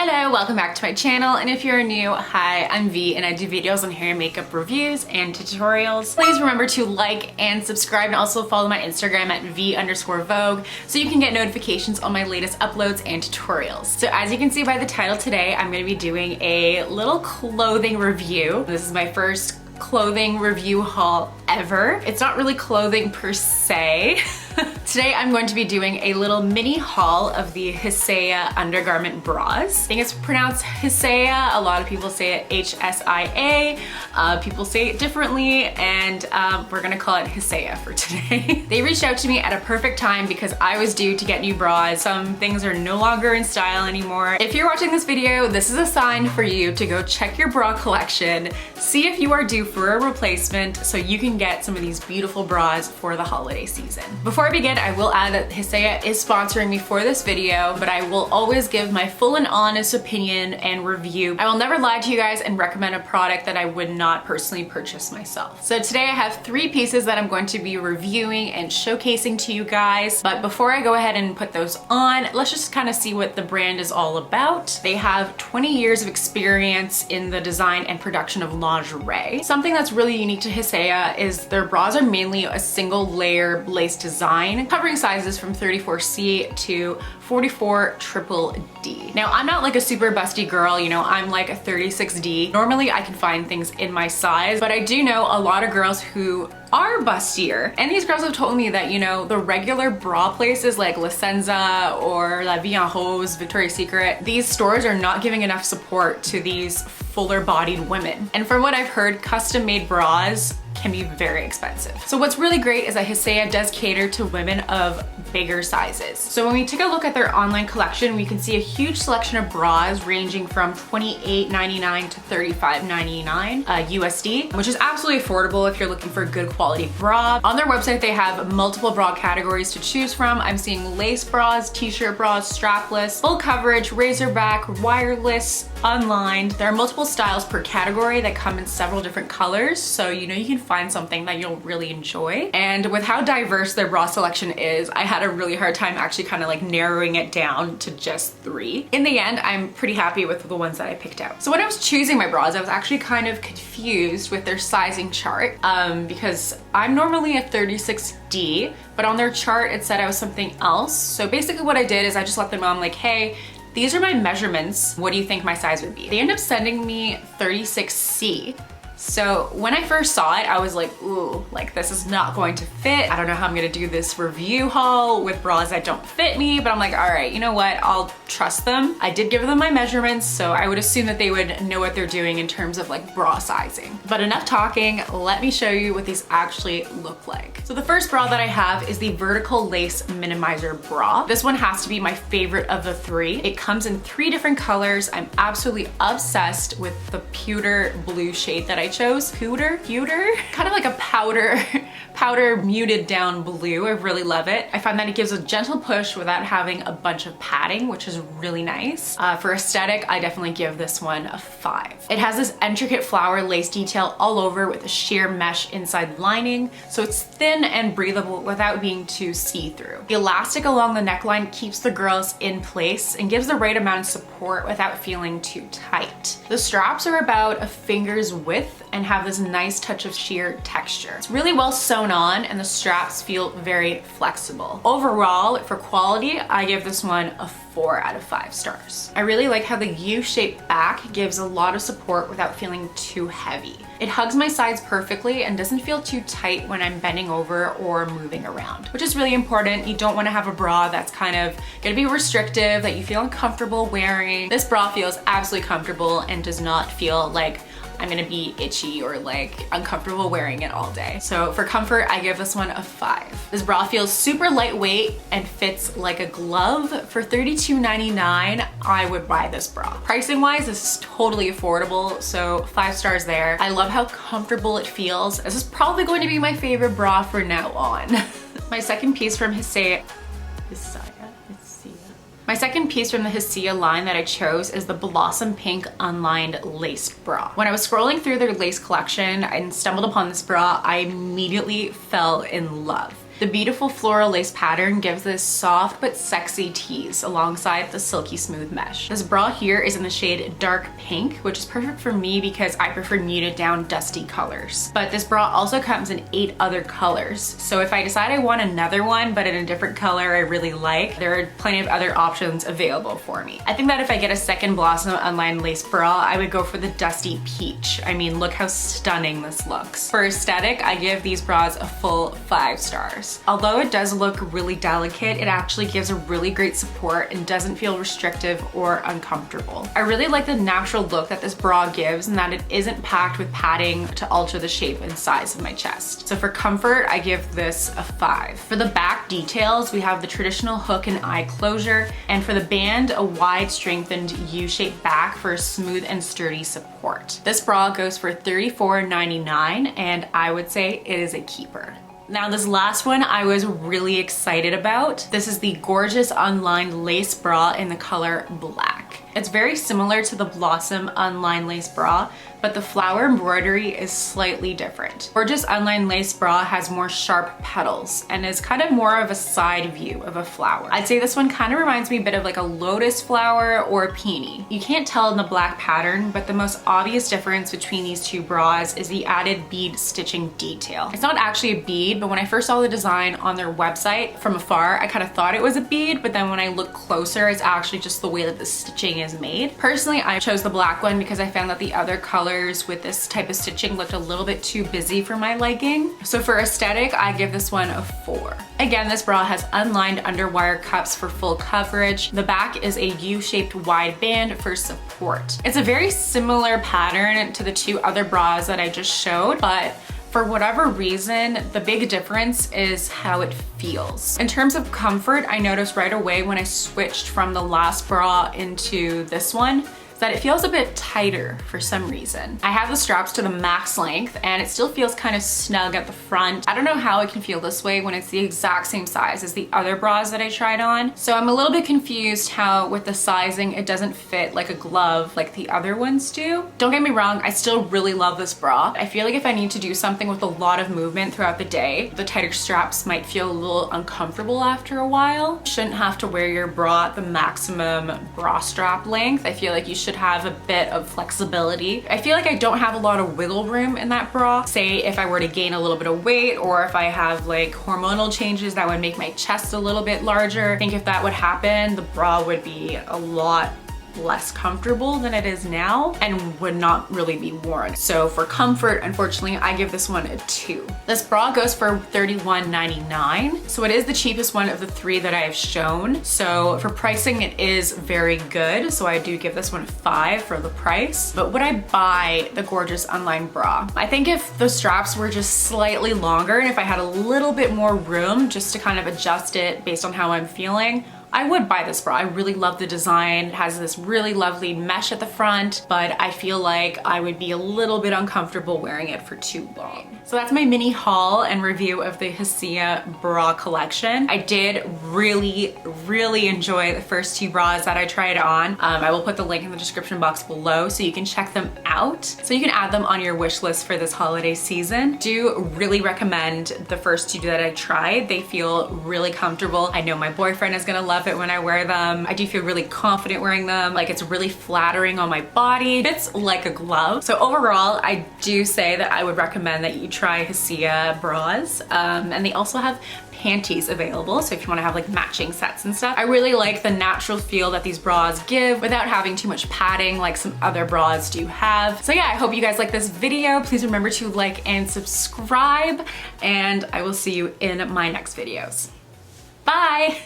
Hello, welcome back to my channel, and if you're new, hi, I'm V and I do videos on hair and makeup reviews and tutorials. Please remember to like and subscribe and also follow my Instagram at V_Vogue so you can get notifications on my latest uploads and tutorials. So as you can see by the title today, I'm going to be doing a little clothing review. This is my first clothing review haul ever. It's not really clothing per se. Today I'm going to be doing a little mini haul of the HSIA undergarment bras. I think it's pronounced HSIA. A lot of people say it HSIA. People say it differently, and we're gonna call it HSIA for today. They reached out to me at a perfect time because I was due to get new bras. Some things are no longer in style anymore. If you're watching this video, this is a sign for you to go check your bra collection, see if you are due for a replacement so you can get some of these beautiful bras for the holiday season. Before I begin, I will add that HSIA is sponsoring me for this video, but I will always give my full and honest opinion and review. I will never lie to you guys and recommend a product that I would not personally purchase myself. So today I have 3 pieces that I'm going to be reviewing and showcasing to you guys. But before I go ahead and put those on, let's just kind of see what the brand is all about. They have 20 years of experience in the design and production of lingerie. Something that's really unique to HSIA is their bras are mainly a single layer lace design, covering sizes from 34C to 44DDD. Now, I'm not like a super busty girl, you know, I'm like a 36D. Normally I can find things in my size, but I do know a lot of girls who are bustier. And these girls have told me that, you know, the regular bra places like La Senza or La Vie en Rose, Victoria's Secret, these stores are not giving enough support to these fuller bodied women. And from what I've heard, custom made bras can be very expensive. So what's really great is that HSIA does cater to women of bigger sizes. So when we take a look at their online collection, we can see a huge selection of bras ranging from $28.99 to $35.99 USD, which is absolutely affordable if you're looking for a good quality bra. On their website, they have multiple bra categories to choose from. I'm seeing lace bras, t-shirt bras, strapless, full coverage, razorback, wireless, unlined. There are multiple styles per category that come in several different colors, so you know you can find something that you'll really enjoy. And with how diverse their bra selection is, I had a really hard time actually kind of like narrowing it down to just 3. In the end, I'm pretty happy with the ones that I picked out. So when I was choosing my bras, I was actually kind of confused with their sizing chart because I'm normally a 36D, but on their chart it said I was something else. So basically what I did is I just let them know, I'm like, hey, these are my measurements. What do you think my size would be? They ended up sending me 36C. So when I first saw it, I was like, ooh, like this is not going to fit. I don't know how I'm gonna do this review haul with bras that don't fit me, but I'm like, all right, you know what? I'll trust them. I did give them my measurements, so I would assume that they would know what they're doing in terms of like bra sizing. But enough talking, let me show you what these actually look like. So the first bra that I have is the vertical lace minimizer bra. This one has to be my favorite of the 3. It comes in 3 different colors. I'm absolutely obsessed with the pewter blue shade that I chose. Pewter? Kind of like a powder muted down blue. I really love it. I find that it gives a gentle push without having a bunch of padding, which is really nice. For aesthetic, I definitely give this one a 5. It has this intricate flower lace detail all over with a sheer mesh inside lining, so it's thin and breathable without being too see-through. The elastic along the neckline keeps the girls in place and gives the right amount of support without feeling too tight. The straps are about a finger's width and have this nice touch of sheer texture. It's really well sewn on and the straps feel very flexible. Overall, for quality, I give this one a 4 out of 5 stars. I really like how the U-shaped back gives a lot of support without feeling too heavy. It hugs my sides perfectly and doesn't feel too tight when I'm bending over or moving around, which is really important. You don't want to have a bra that's kind of gonna be restrictive, that you feel uncomfortable wearing. This bra feels absolutely comfortable and does not feel like I'm gonna be itchy or like uncomfortable wearing it all day. So for comfort, I give this one a 5. This bra feels super lightweight and fits like a glove. For $32.99, I would buy this bra. Pricing wise, this is totally affordable, so 5 stars there. I love how comfortable it feels. This is probably going to be my favorite bra from now on. My second piece from HSIA. My second piece from the HSIA line that I chose is the Blossom Pink Unlined Lace Bra. When I was scrolling through their lace collection and stumbled upon this bra, I immediately fell in love. The beautiful floral lace pattern gives this soft but sexy tease alongside the silky smooth mesh. This bra here is in the shade dark pink, which is perfect for me because I prefer muted down dusty colors. But this bra also comes in 8 other colors. So if I decide I want another one, but in a different color I really like, there are plenty of other options available for me. I think that if I get a second Blossom Unlined lace bra, I would go for the dusty peach. I mean, look how stunning this looks. For aesthetic, I give these bras a full 5 stars. Although it does look really delicate, it actually gives a really great support and doesn't feel restrictive or uncomfortable. I really like the natural look that this bra gives and that it isn't packed with padding to alter the shape and size of my chest. So for comfort, I give this a 5. For the back details, we have the traditional hook and eye closure, and for the band, a wide strengthened U-shaped back for a smooth and sturdy support. This bra goes for $34.99 and I would say it is a keeper. Now this last one I was really excited about. This is the gorgeous Unlined lace bra in the color black. It's very similar to the Blossom Unlined lace bra, but the flower embroidery is slightly different. Gorgeous Unlined lace bra has more sharp petals and is kind of more of a side view of a flower. I'd say this one kind of reminds me a bit of like a lotus flower or a peony. You can't tell in the black pattern, but the most obvious difference between these two bras is the added bead stitching detail. It's not actually a bead, but when I first saw the design on their website from afar, I kind of thought it was a bead, but then when I look closer, it's actually just the way that the stitching is made. Personally, I chose the black one because I found that the other colors with this type of stitching looked a little bit too busy for my liking. So for aesthetic, I give this one a 4. Again, this bra has unlined underwire cups for full coverage. The back is a U-shaped wide band for support. It's a very similar pattern to the 2 other bras that I just showed, but for whatever reason, the big difference is how it feels. In terms of comfort, I noticed right away when I switched from the last bra into this one, that it feels a bit tighter for some reason. I have the straps to the max length and it still feels kind of snug at the front. I don't know how it can feel this way when it's the exact same size as the other bras that I tried on. So I'm a little bit confused how with the sizing, it doesn't fit like a glove like the other ones do. Don't get me wrong, I still really love this bra. I feel like if I need to do something with a lot of movement throughout the day, the tighter straps might feel a little uncomfortable after a while. You shouldn't have to wear your bra at the maximum bra strap length. I feel like you should have a bit of flexibility. I feel like I don't have a lot of wiggle room in that bra. Say if I were to gain a little bit of weight or if I have like hormonal changes that would make my chest a little bit larger. I think if that would happen, the bra would be a lot less comfortable than it is now and would not really be worn. So for comfort, unfortunately, I give this one a 2. This bra goes for $31.99. So it is the cheapest one of the 3 that I have shown. So for pricing, it is very good. So I do give this one a 5 for the price. But would I buy the gorgeous Unlined bra? I think if the straps were just slightly longer and if I had a little bit more room just to kind of adjust it based on how I'm feeling, I would buy this bra. I really love the design. It has this really lovely mesh at the front, but I feel like I would be a little bit uncomfortable wearing it for too long. So that's my mini haul and review of the HSIA bra collection. I did really enjoy the first 2 bras that I tried on. I will put the link in the description box below so you can check them out. So you can add them on your wish list for this holiday season. Do really recommend the first 2 that I tried. They feel really comfortable. I know my boyfriend is gonna love it when I wear them. I do feel really confident wearing them. Like it's really flattering on my body. It fits like a glove. So overall, I do say that I would recommend that you try HSIA bras. And they also have panties available, so if you want to have like matching sets and stuff. I really like the natural feel that these bras give without having too much padding like some other bras do have. So yeah, I hope you guys like this video. Please remember to like and subscribe, and I will see you in my next videos. Bye!